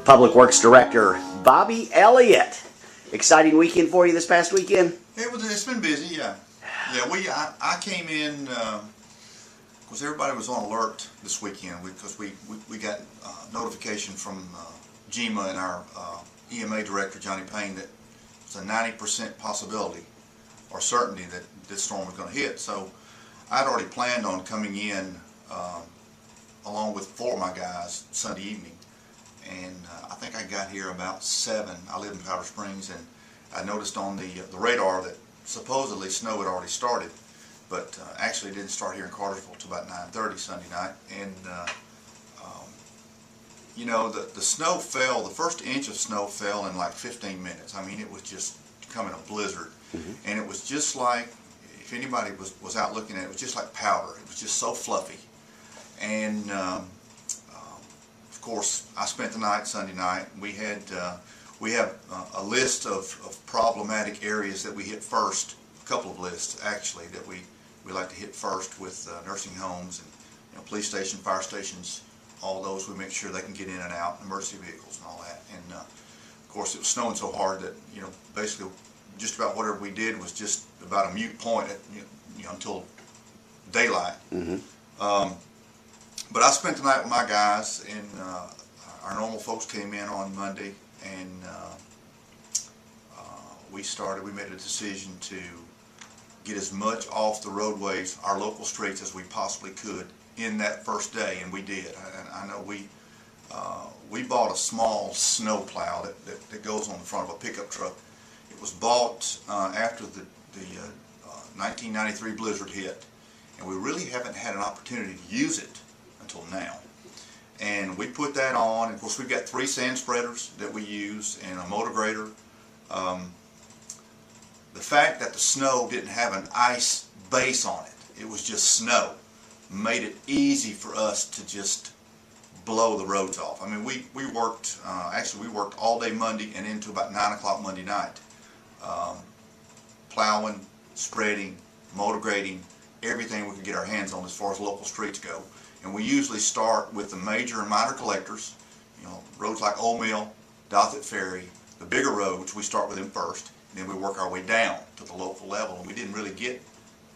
Public Works Director Bobby Elliott. Exciting weekend for you this past weekend? It's been busy, yeah. Yeah, I came in, because everybody was on alert this weekend because we got notification from GEMA and our EMA director, Johnny Payne, that it's a 90% possibility or certainty that this storm was going to hit. So I'd already planned on coming in along with 4 of my guys Sunday evening. And I think I got here about 7. I live in Powder Springs, and I noticed on the radar that supposedly snow had already started, but actually it didn't start here in Cartersville until about 9:30 Sunday night. And you know, the snow fell, the first inch of snow fell in like 15 minutes. I mean, it was just coming a blizzard. And it was just like, if anybody was out looking at it, it was just like powder. It was just so fluffy. And of course, I spent the night Sunday night. We have a list of problematic areas that we hit first. A couple of lists actually that we like to hit first with nursing homes and police station, fire stations. All those we make sure they can get in and out, emergency vehicles and all that. And of course, it was snowing so hard that basically just about whatever we did was just about a moot point at, until daylight. But I spent the night with my guys, and our normal folks came in on Monday, and we made a decision to get as much off the roadways, our local streets, as we possibly could in that first day, and we did. And I know we bought a small snow plow that goes on the front of a pickup truck. It was bought after the 1993 blizzard hit, and we really haven't had an opportunity to use it until now. And we put that on, and of course we've got 3 sand spreaders that we use and a motor grader. The fact that the snow didn't have an ice base on it, it was just snow, made it easy for us to just blow the roads off. I mean, we worked, actually we worked all day Monday and into about 9 o'clock Monday night. Plowing, spreading, motor grading, everything we could get our hands on as far as local streets go. And we usually start with the major and minor collectors, roads like Old Mill, Dothet Ferry, the bigger roads, we start with them first, and then we work our way down to the local level. And we didn't really get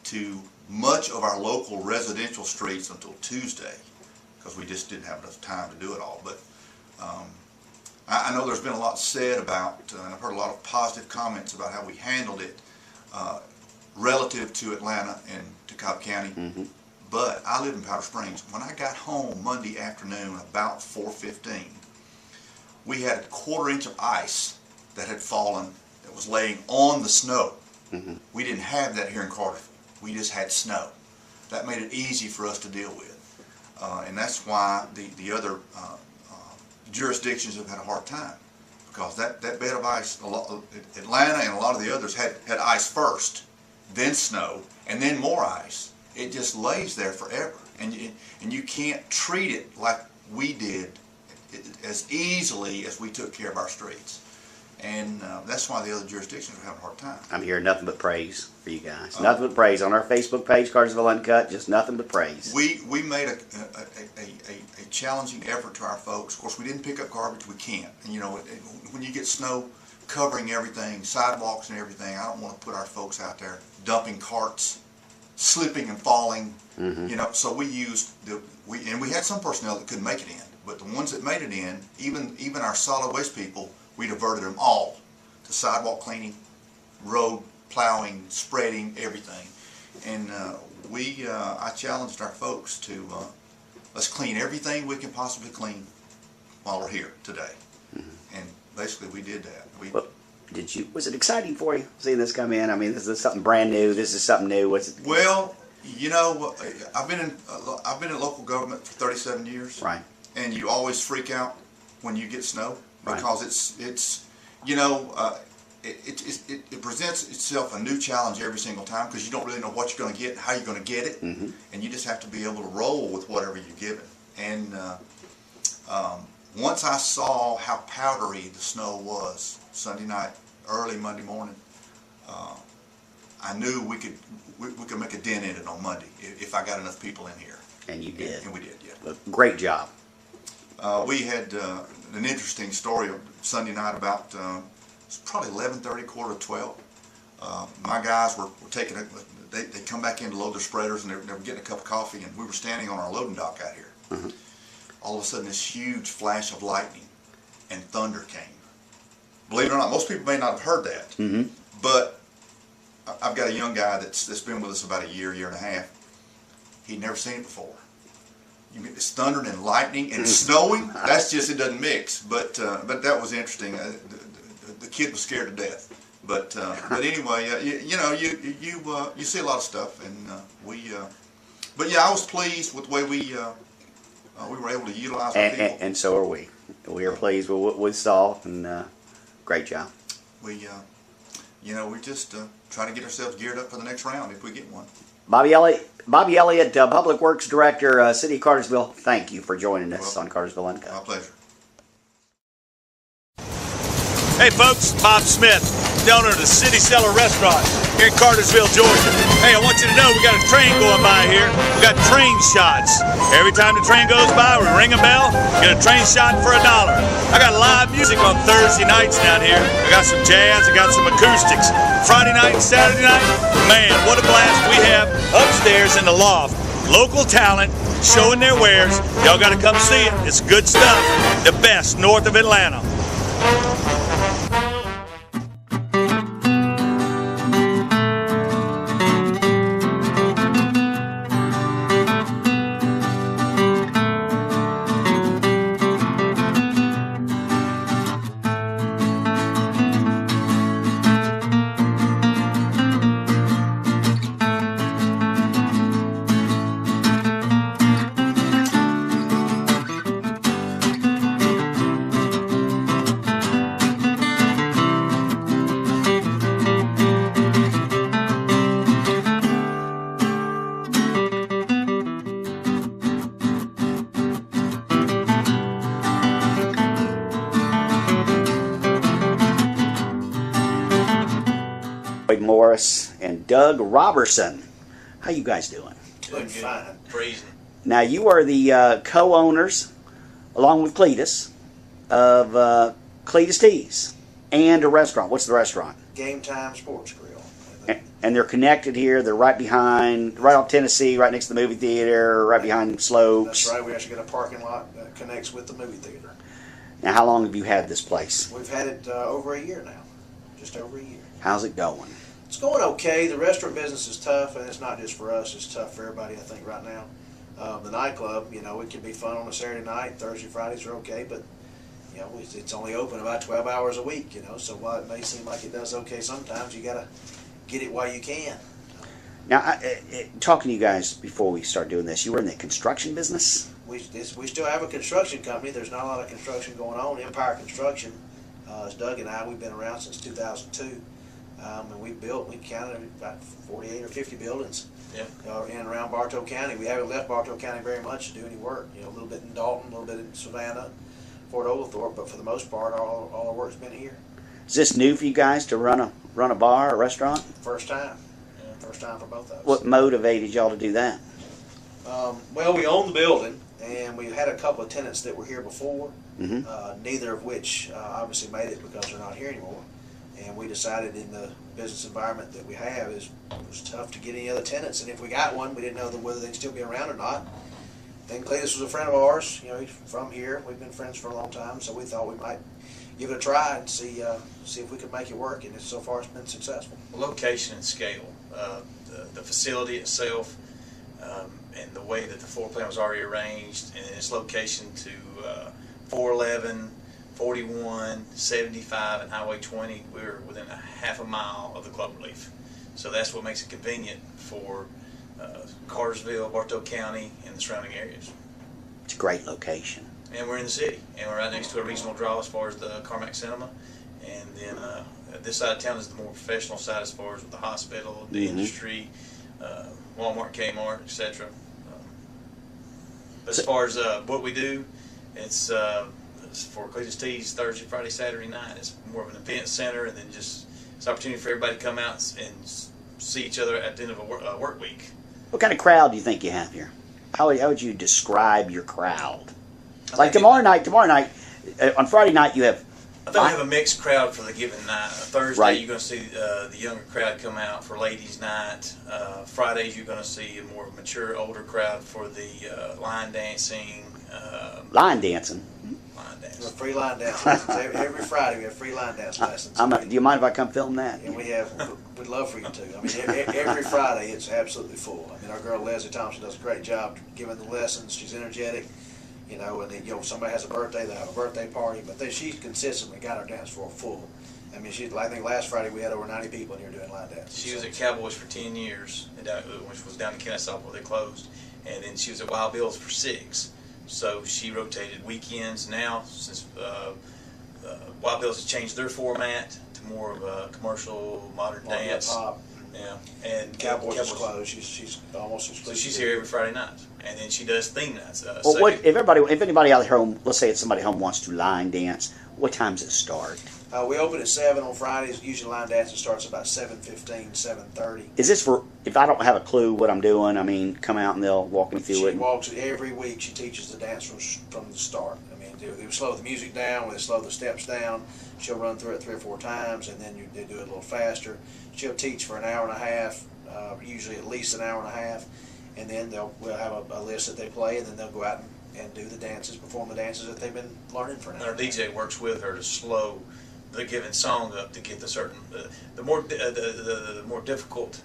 to much of our local residential streets until Tuesday, because we just didn't have enough time to do it all. But I know there's been a lot said about, and I've heard a lot of positive comments about how we handled it relative to Atlanta and to Cobb County. But I live in Powder Springs. When I got home Monday afternoon about 4:15, we had a 1/4 inch of ice that had fallen that was laying on the snow. We didn't have that here in Cartersville. We just had snow. That made it easy for us to deal with. And that's why the other jurisdictions have had a hard time, because that bed of ice, Atlanta and a lot of the others had ice first, then snow, and then more ice. It just lays there forever, and you can't treat it like we did as easily as we took care of our streets. And that's why the other jurisdictions are having a hard time. I'm hearing nothing but praise for you guys. Nothing but praise on our Facebook page, Cartersville UNCUT. Just nothing but praise. We made a challenging effort to our folks. Of course, we didn't pick up garbage. We can't. And when you get snow covering everything, sidewalks and everything, I don't want to put our folks out there dumping carts, slipping and falling. So we used and we had some personnel that couldn't make it in, but the ones that made it in, even our solid waste people, we diverted them all to sidewalk cleaning, road plowing, spreading, everything. And I challenged our folks to let's clean everything we can possibly clean while we're here today. And basically we did that. Was it exciting for you seeing this come in? I mean, this is something brand new. This is something new. Well, I've been in local government for 37 years. Right. And you always freak out when you get snow, because it presents itself a new challenge every single time, because you don't really know what you're going to get, how you're going to get it, and you just have to be able to roll with whatever you're given. And once I saw how powdery the snow was Sunday night, early Monday morning, I knew we could make a dent in it on Monday if I got enough people in here. And you did. And we did, yeah. Great job. We had an interesting story Sunday night about it's probably 11:30, quarter to 12. My guys were taking they come back in to load their spreaders, and they were getting a cup of coffee, and we were standing on our loading dock out here. Mm-hmm. All of a sudden, this huge flash of lightning and thunder came. Believe it or not, most people may not have heard that, Mm-hmm. but I've got a young guy that's been with us about a year and a half. He'd never seen it before. You mean it's thundering and lightning and snowing? That's just, it doesn't mix. But that was interesting. The kid was scared to death. But anyway, you see a lot of stuff, and but yeah, I was pleased with the way we were able to utilize our people. And so are we. We are pleased with what we saw, and great job. We're just trying to get ourselves geared up for the next round if we get one. Bobby Elliott, Public Works Director, City of Cartersville, thank you for joining us on Cartersville Uncut. My pleasure. Hey folks, Bob Smith, the owner of the City Cellar Restaurant here in Cartersville, Georgia. Hey, I want you to know we got a train going by here. We got train shots. Every time the train goes by, we ring a bell, get a train shot for $1. I got live music on Thursday nights down here. I got some jazz, I got some acoustics. Friday night and Saturday night, man, what a blast we have upstairs in the loft. Local talent showing their wares. Y'all got to come see it. It's good stuff. The best north of Atlanta. Morris and Doug Roberson. How you guys doing? Doing fine. Freezing. Now you are the co-owners, along with Cledus, of Cledus Teas and a restaurant. What's the restaurant? Game Time Sports Grill. And they're connected here. They're right off Tennessee, right next to the movie theater, right behind Slopes. That's right. We actually got a parking lot that connects with the movie theater. Now, how long have you had this place? We've had it over a year now. Just over a year. How's it going? It's going okay. The restaurant business is tough, and it's not just for us. It's tough for everybody, I think, right now. The nightclub, it can be fun on a Saturday night. Thursday, Fridays are okay, but, it's only open about 12 hours a week, So while it may seem like it does okay sometimes, you got to get it while you can. Now, talking to you guys before we start doing this, you were in the construction business? We still have a construction company. There's not a lot of construction going on. Empire Construction, as Doug and I, we've been around since 2002. And we counted about 48 or 50 buildings in and around Bartow County. We haven't left Bartow County very much to do any work. A little bit in Dalton, a little bit in Savannah, Fort Oglethorpe, but for the most part, all our work's been here. Is this new for you guys to run a bar or restaurant? First time. First time for both of us. What motivated y'all to do that? Well, we own the building, and we had a couple of tenants that were here before, Mm-hmm. neither of which obviously made it because they're not here anymore. And we decided in the business environment that we have it was tough to get any other tenants. And if we got one, we didn't know whether they'd still be around or not. Then Cledus was a friend of ours. He's from here. We've been friends for a long time, so we thought we might give it a try and see if we could make it work. And so far, it's been successful. Location and scale, the facility itself, and the way that the floor plan was already arranged, and its location to 411. 41, 75, and Highway 20, we're within a half a mile of the Club Relief. So that's what makes it convenient for Cartersville, Bartow County, and the surrounding areas. It's a great location. And we're in the city, and we're right next to a regional draw as far as the Carmack Cinema. And then this side of town is the more professional side as far as with the hospital, the industry, Walmart, Kmart, etc. But as far as what we do, it's for Cledus Teas Thursday, Friday, Saturday night. It's more of an event center, and then just it's an opportunity for everybody to come out and see each other at the end of a work week. What kind of crowd do you think you have here? How would you describe your crowd? Like tomorrow night, on Friday night you have. I think we have a mixed crowd for the given night. Thursday, Right. you're going to see the younger crowd come out for ladies' night. Fridays, you're going to see a more mature, older crowd for the line dancing. Line dancing. We're free line dance lessons. Every Friday we have free line dance lessons. Do you mind if I come film that? And we'd love for you to. I mean, every Friday it's absolutely full. I mean, our girl Leslie Thompson does a great job giving the lessons. She's energetic, you know, and then, you know, somebody has a birthday, they have a birthday party, but she's consistently got our dance floor full. I mean, I think last Friday we had over 90 people in here doing line dances. She was at Cowboys for 10 years, which was down in Kennesaw before they closed, and then she was at Wild Bill's for 6. So she rotated weekends. Now, since Wild Bill's has changed their format to more of a commercial modern dance. Pop. Yeah, and Cowboys is closed. She's almost so she's here every Friday night, and then she does theme nights. Well, if anybody out at home, let's say it's somebody home wants to line dance, what time does it start? We open at 7 on Fridays. Usually line dancing starts about 7:15, 7:30. Is this for, if I don't have a clue what I'm doing, I mean, come out and they'll walk me through She it? walks it every week. She teaches the dance from the start. I mean, they slow the music down, they slow the steps down. She'll run through it 3 or 4 times, and then they do it a little faster. She'll teach for an hour and a half, usually at least an hour and a half, and then we'll have a list that they play, and then they'll go out and do the dances, perform the dances that they've been learning for an And hour. our DJ works with her to slow the given song up to get the certain the more difficult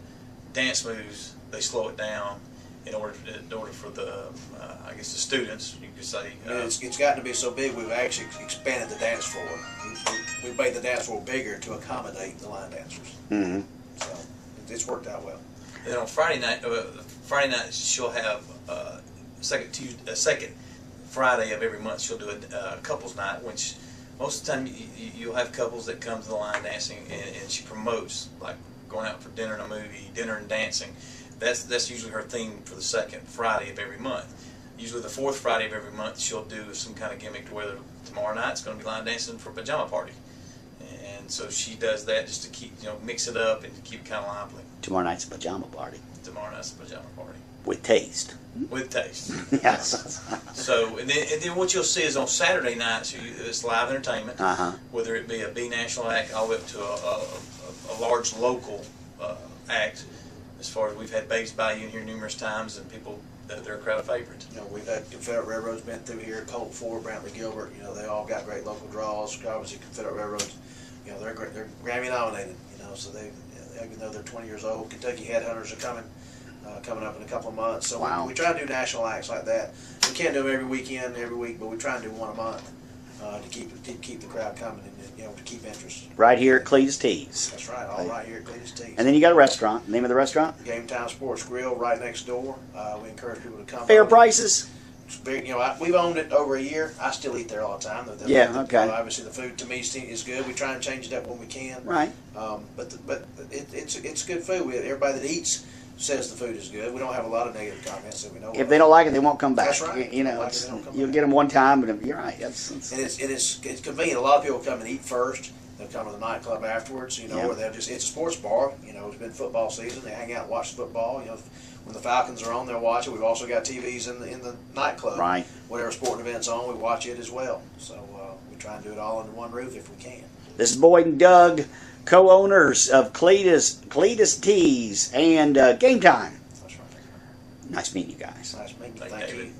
dance moves. They slow it down in order for the I guess the students, you could say. It's gotten to be so big we've actually expanded the dance floor. We made the dance floor bigger to accommodate the line dancers. Mm-hmm. So it's worked out well. And then on Friday night she'll have second Friday of every month she'll do a couples night, which most of the time you'll have couples that come to the line dancing, and she promotes like going out for dinner and a movie, dinner and dancing. That's usually her theme for the second Friday of every month. Usually the fourth Friday of every month she'll do some kind of gimmick to where tomorrow night's going to be line dancing for a pajama party. And so she does that just to keep, mix it up and to keep it kind of lively. Tomorrow night's a pajama party. Tomorrow night's a pajama party. With taste. With taste. Yes. So, and then what you'll see is on Saturday nights, it's live entertainment, whether it be a B national act all the way up to a large local act. As far as we've had Babes Bayou in here numerous times, and people, they're a crowd favorite. We've had Confederate Railroad's been through here, Colt Ford, Brantley Gilbert. They all got great local draws. Obviously, Confederate Railroads, they're great, they're Grammy nominated. So they, even though they're 20 years old, Kentucky Headhunters are coming up in a couple of months. So wow. we try to do national acts like that. We can't do them every weekend, every week, but we try and do one a month to keep the crowd coming and to keep interest. Right here at Cledus Tees. That's right, all right here at Cledus Tees. And then you got a restaurant. Name of the restaurant? Game Time Sports Grill right next door. We encourage people to come. Fair prices? We've owned it over a year. I still eat there all the time. Yeah, okay. Obviously, the food to me is good. We try and change it up when we can. Right. But it's good food. Everybody that eats says the food is good. We don't have a lot of negative comments that we know. If they don't like it, they won't come back. That's right. You'll get them one time, but you're right. And it's convenient. A lot of people come and eat first. They'll come to the nightclub afterwards, yeah. Or it's a sports bar. It's been football season. They hang out and watch football. When the Falcons are on, they'll watch it. We've also got TVs in the nightclub. Right. Whatever sporting event's on, we watch it as well. So we try and do it all under one roof if we can. This is Boyd and Doug, co-owners of Cledus Tees and Game Time. That's right. Nice meeting you guys. Nice meeting you. Thank you.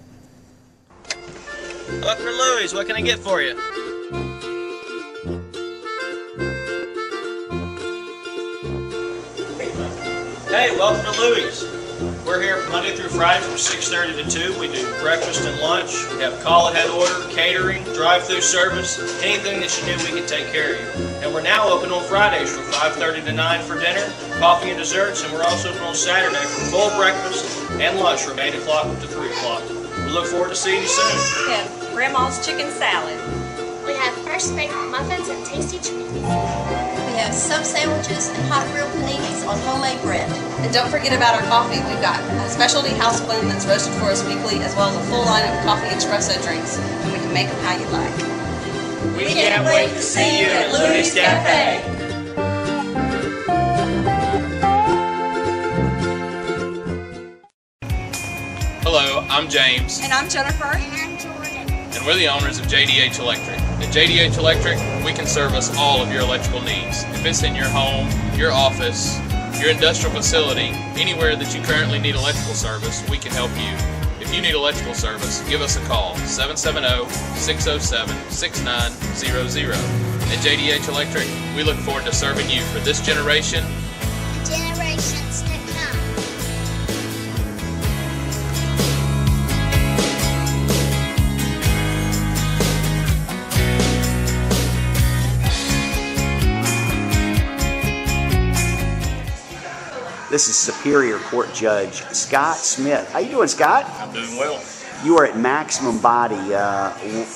Buckner Louie's, what can I get for you? Hey, welcome to Louie's. We're here Monday through Friday from 6:30 to 2. We do breakfast and lunch. We have call-ahead order, catering, drive-through service. Anything that you need, we can take care of you. And we're now open on Fridays from 5:30 to 9 for dinner, coffee and desserts, and we're also open on Saturday for full breakfast and lunch from 8 o'clock to 3 o'clock. We look forward to seeing you soon. We have Grandma's chicken salad. We have fresh baked muffins and tasty treats. We have sub sandwiches and hot grilled paninis on homemade bread. And don't forget about our coffee. We've got a specialty house blend that's roasted for us weekly, as well as a full line of coffee espresso drinks, and we can make them how you like. We can't wait to see you at Louie's Cafe. Hello, I'm James. And I'm Jennifer. And I'm Jordan. and we're the owners of JDH Electric. At JDH Electric, we can service all of your electrical needs. If it's in your home, your office, your industrial facility, anywhere that you currently need electrical service, we can help you. If you need electrical service, give us a call, 770-607-6900. At JDH Electric, we look forward to serving you for this generation. Generations to come. This is Superior Court Judge Scott Smith. How you doing, Scott? I'm doing well. You are at maximum body,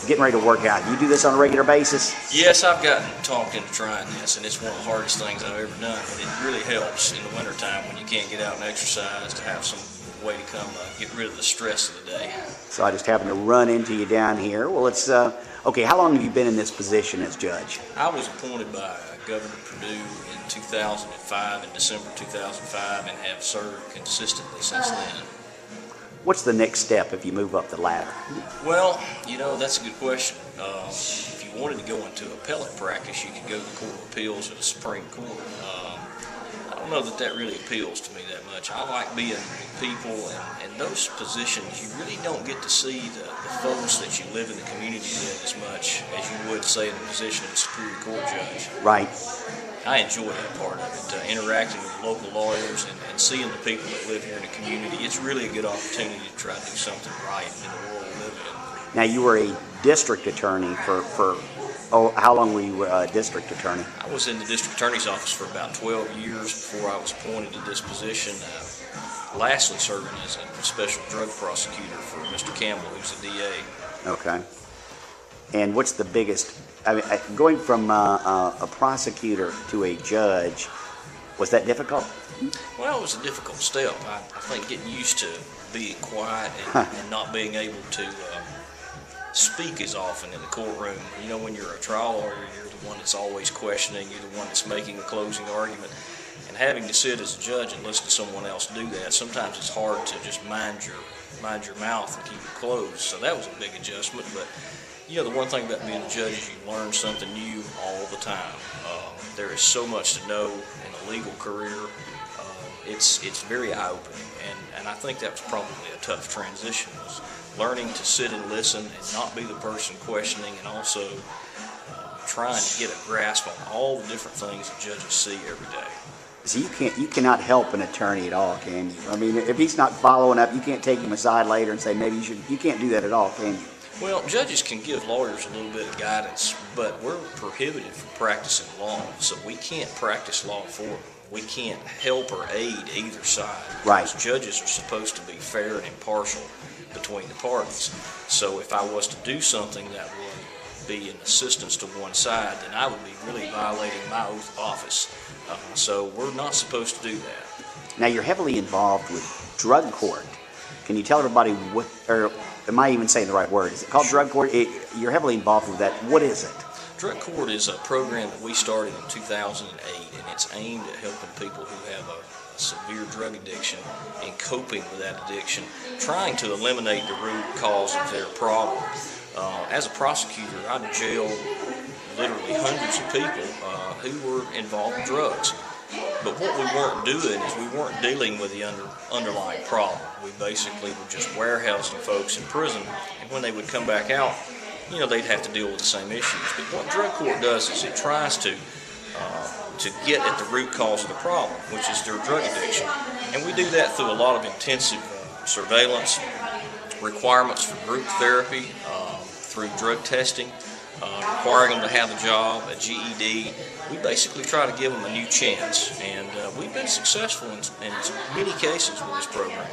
getting ready to work out. You do this on a regular basis? Yes, I've gotten talked into trying this, and it's one of the hardest things I've ever done. But it really helps in the wintertime when you can't get out and exercise to have some way to come get rid of the stress of the day. So I just happened to run into you down here. Well, it's, okay, how long have you been in this position as judge? I was appointed by Governor Perdue in 2005, in December 2005, and have served consistently since then. What's the next step if you move up the ladder? Well, you know, that's a good question. If you wanted to go into appellate practice, you could go to the Court of Appeals or the Supreme Court. I don't know that really appeals to me that much. I like being with people, and those positions, you really don't get to see the folks that you live in the community with as much as you would, say, in the position of a Superior Court judge. Right. I enjoy that part of it, interacting with local lawyers and seeing the people that live here in the community. It's really a good opportunity to try to do something right in the world we live in. Now, you were a district attorney for how long were you a district attorney? I was in the district attorney's office for about 12 years before I was appointed to this position, lastly serving as a special drug prosecutor for Mr. Campbell, who's the DA. Okay. And what's the biggest, I mean, going from a prosecutor to a judge, was that difficult? Well, it was a difficult step. I think getting used to being quiet and not being able to speak as often in the courtroom. You know, when you're a trial lawyer, you're the one that's always questioning, you're the one that's making the closing argument. And having to sit as a judge and listen to someone else do that, sometimes it's hard to just mind your mouth and keep it closed. So that was a big adjustment. But you know, the one thing about being a judge is you learn something new all the time. There is so much to know in a legal career. It's very eye-opening, and I think that was probably a tough transition, was learning to sit and listen and not be the person questioning, and also trying to get a grasp on all the different things that judges see every day. So you cannot help an attorney at all, can you? I mean, if he's not following up, you can't take him aside later and say maybe you can't do that at all, can you? Well, judges can give lawyers a little bit of guidance, but we're prohibited from practicing law, so we can't practice law for them. We can't help or aid either side. Right. Because judges are supposed to be fair and impartial between the parties. So if I was to do something that would be an assistance to one side, then I would be really violating my oath of office. So we're not supposed to do that. Now, you're heavily involved with drug court. Can you tell everybody what, or am I even saying the right word? Is it called drug court? You're heavily involved with that. What is it? Drug court is a program that we started in 2008, and it's aimed at helping people who have a severe drug addiction and coping with that addiction, trying to eliminate the root cause of their problem. As a prosecutor, I jailed literally hundreds of people who were involved in drugs. But what we weren't doing is we weren't dealing with the underlying problem. We basically were just warehousing folks in prison, and when they would come back out, you know, they'd have to deal with the same issues. But what drug court does is it tries to get at the root cause of the problem, which is their drug addiction. And we do that through a lot of intensive surveillance, requirements for group therapy, through drug testing, requiring them to have a job, a GED. We basically try to give them a new chance, and we've been successful in many cases with this program.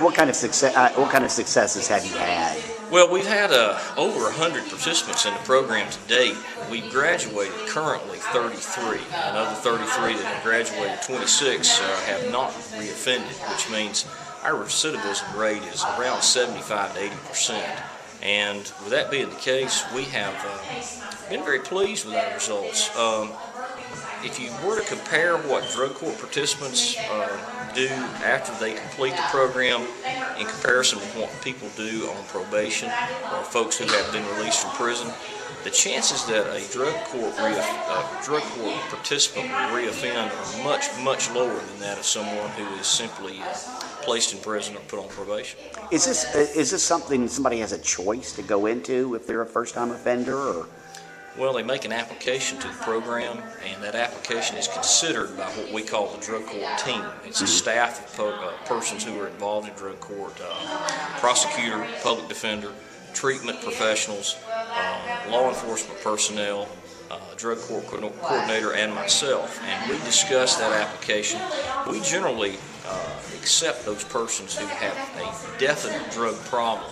What kind of successes have you had? Well, we've had over 100 participants in the program to date. We've graduated currently 33. Another 33 that have graduated, 26, have not reoffended, which means our recidivism rate is around 75 to 80%. And with that being the case, we have been very pleased with our results. if you were to compare what drug court participants do after they complete the program in comparison with what people do on probation or folks who have been released from prison, the chances that a drug court participant will reoffend are much, much lower than that of someone who is simply placed in prison or put on probation. Is this something somebody has a choice to go into if they're a first-time offender, or? Well, they make an application to the program, and that application is considered by what we call the drug court team. It's a staff of persons who are involved in drug court, prosecutor, public defender, treatment professionals, law enforcement personnel, drug court coordinator, and myself. And we discuss that application. We generally accept those persons who have a definite drug problem.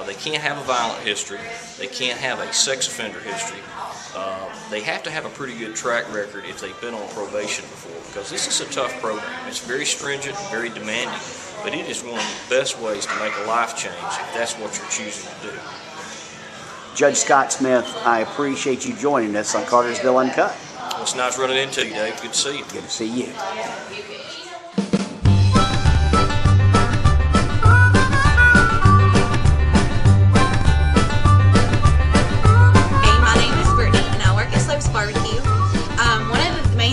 They can't have a violent history. They can't have a sex offender history. They have to have a pretty good track record if they've been on probation before, because this is a tough program. It's very stringent and very demanding, but it is one of the best ways to make a life change if that's what you're choosing to do. Judge Scott Smith, I appreciate you joining us on Cartersville UNCUT. Well, it's nice running into you, Dave. Good to see you. Good to see you.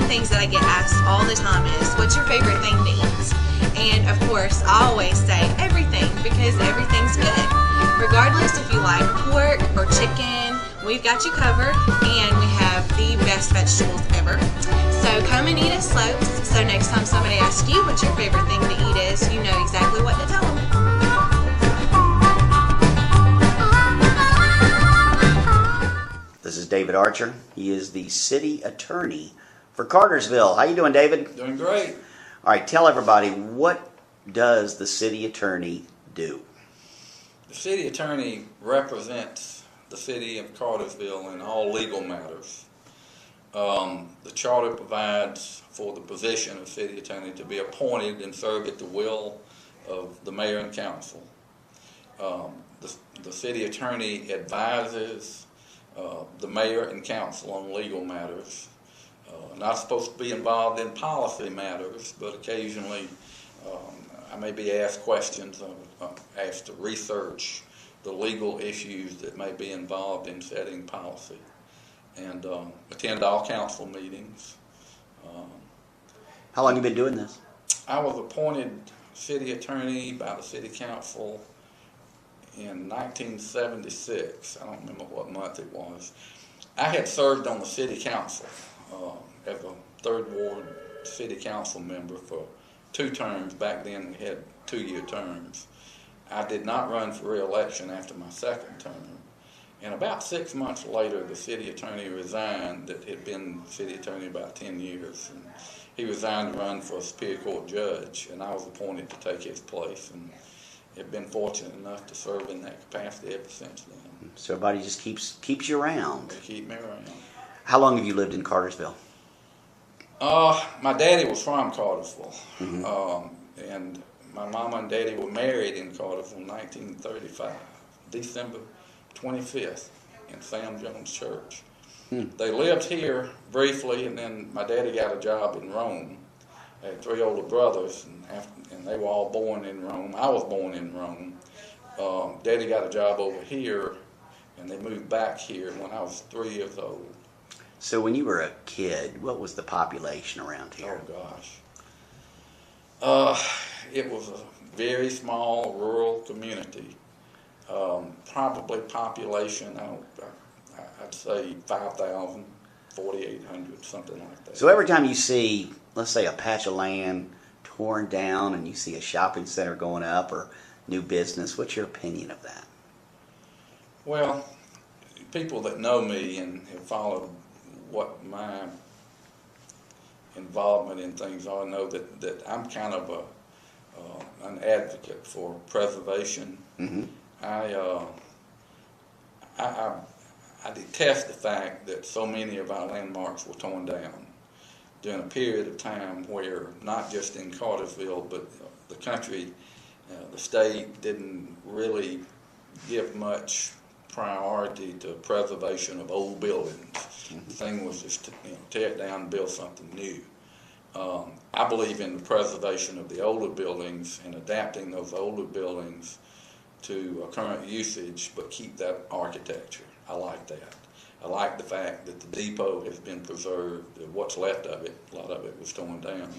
Things that I get asked all the time is, what's your favorite thing to eat? And of course, I always say everything, because everything's good. Regardless if you like pork or chicken, we've got you covered, and we have the best vegetables ever. So come and eat at Slopes, so next time somebody asks you what your favorite thing to eat is, you know exactly what to tell them. This is David Archer. He is the city attorney for Cartersville. How you doing, David? Doing great. All right, tell everybody, what does the city attorney do? The city attorney represents the city of Cartersville in all legal matters. The charter provides for the position of city attorney to be appointed and serve at the will of the mayor and council. The city attorney advises the mayor and council on legal matters. Not supposed to be involved in policy matters, but occasionally I may be asked questions, asked to research the legal issues that may be involved in setting policy, and attend all council meetings. How long have you been doing this? I was appointed city attorney by the city council in 1976. I don't remember what month it was. I had served on the city council as a third ward city council member for 2 terms. Back then we had 2-year terms. I did not run for re-election after my 2nd term. And about 6 months later, the city attorney resigned that had been city attorney about 10 years. And he resigned to run for a Superior Court judge, and I was appointed to take his place. And have been fortunate enough to serve in that capacity ever since then. So everybody just keeps you around. They keep me around. How long have you lived in Cartersville? My daddy was from Cartersville, Mm-hmm. and my mama and daddy were married in Cartersville in 1935, December 25th, in Sam Jones Church. They lived here briefly, and then my daddy got a job in Rome. I had 3 older brothers, and they were all born in Rome. I was born in Rome. Daddy got a job over here, and they moved back here when I was 3 years old. So when you were a kid, what was the population around here? Oh, gosh. It was a very small rural community. Probably population, I'd say 5,000, 4,800, something like that. So every time you see, let's say, a patch of land torn down and you see a shopping center going up or new business, what's your opinion of that? Well, people that know me and have followed what my involvement in things are know that I'm kind of an advocate for preservation. Mm-hmm. I detest the fact that so many of our landmarks were torn down during a period of time where not just in Cartersville but the country, the state didn't really give much priority to preservation of old buildings. The thing was just to tear it down and build something new. I believe in the preservation of the older buildings and adapting those older buildings to current usage, but keep that architecture. I like that. I like the fact that the depot has been preserved. What's left of it, a lot of it was torn down.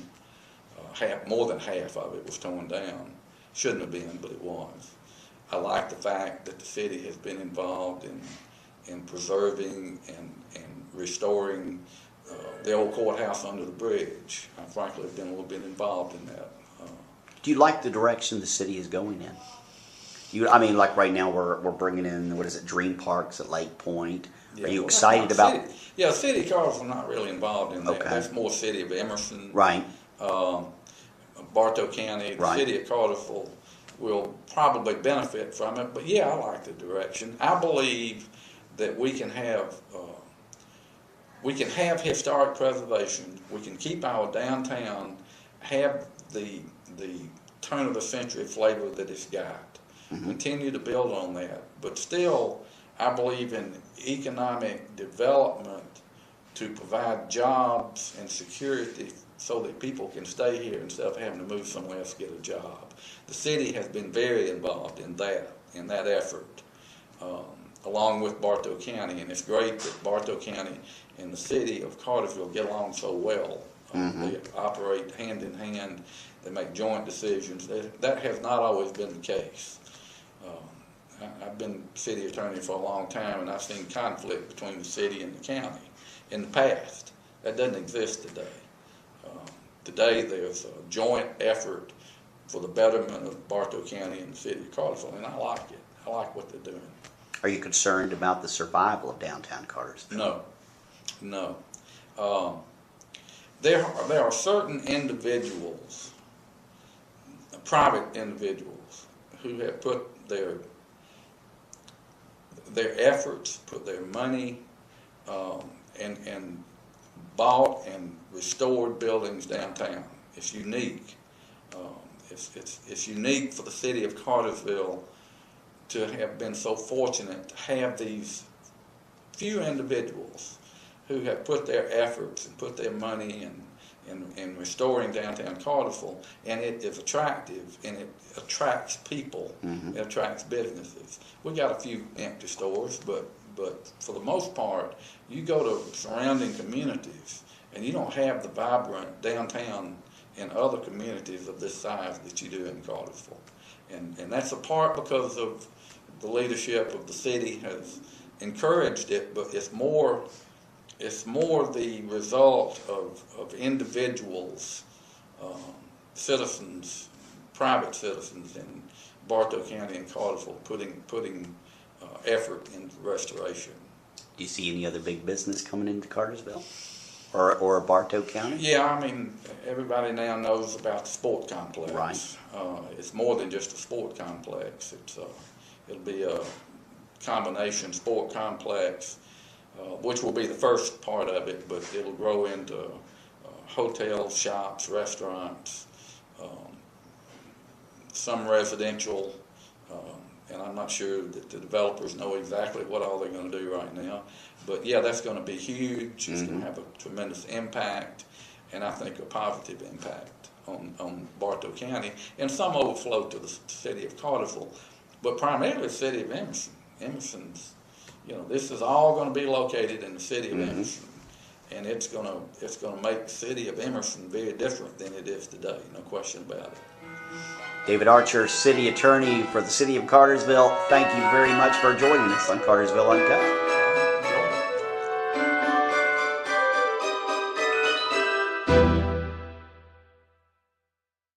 More than half of it was torn down. Shouldn't have been, but it was. I like the fact that the city has been involved in preserving and restoring the old courthouse under the bridge. I frankly have been a little bit involved in that. Do you like the direction the city is going in? I mean, like right now we're bringing in, what is it, Dream Parks at Lake Point. Yeah, Are you excited about? Yeah, the city of Cartersville not really involved in that. Okay. That's more city of Emerson. Right. Bartow County, the Right. city of Cartersville will probably benefit from it. But yeah, I like the direction. I believe that we can have historic preservation. We can keep our downtown, have the turn of the century flavor that it's got. Continue to build on that, but still, I believe in economic development to provide jobs and security so that people can stay here instead of having to move somewhere else to get a job. The city has been very involved in that effort, along with Bartow County, and it's great that Bartow County and the city of Cartersville get along so well. They operate hand in hand. They make joint decisions. That has not always been the case. I've been city attorney for a long time, and I've seen conflict between the city and the county in the past. That doesn't exist today. Today there's a joint effort for the betterment of Bartow County and the city of Cartersville, and I like it. I like what they're doing. Are you concerned about the survival of downtown Cartersville? No. There are certain individuals, private individuals, who have put their efforts, put their money, and bought and restored buildings downtown. It's unique. It's unique for the city of Cartersville to have been so fortunate to have these few individuals who have put their efforts and put their money in restoring downtown Cartersville, and it is attractive, and it attracts people, it attracts businesses. We got a few empty stores, but for the most part, you go to surrounding communities, and you don't have the vibrant downtown in other communities of this size that you do in Cartersville. And that's a part because of the leadership of the city has encouraged it, but it's more the result of individuals, citizens, private citizens in Bartow County and Cartersville putting effort into restoration. Do you see any other big business coming into Cartersville or Bartow County? Yeah, I mean, everybody now knows about the sport complex. Right. It's more than just a sport complex. It'll be a combination sport complex, which will be the first part of it, but it'll grow into hotels, shops, restaurants, some residential, and I'm not sure that the developers know exactly what all they're going to do right now. But yeah, that's going to be huge. It's going to have a tremendous impact, and I think a positive impact on Bartow County, and some overflow to the city of Cartersville, but primarily the city of Emerson. Emerson's, this is all going to be located in the city of Emerson, and it's going to make the city of Emerson very different than it is today. No question about it. David Archer, City Attorney for the City of Cartersville, thank you very much for joining us on Cartersville Uncut.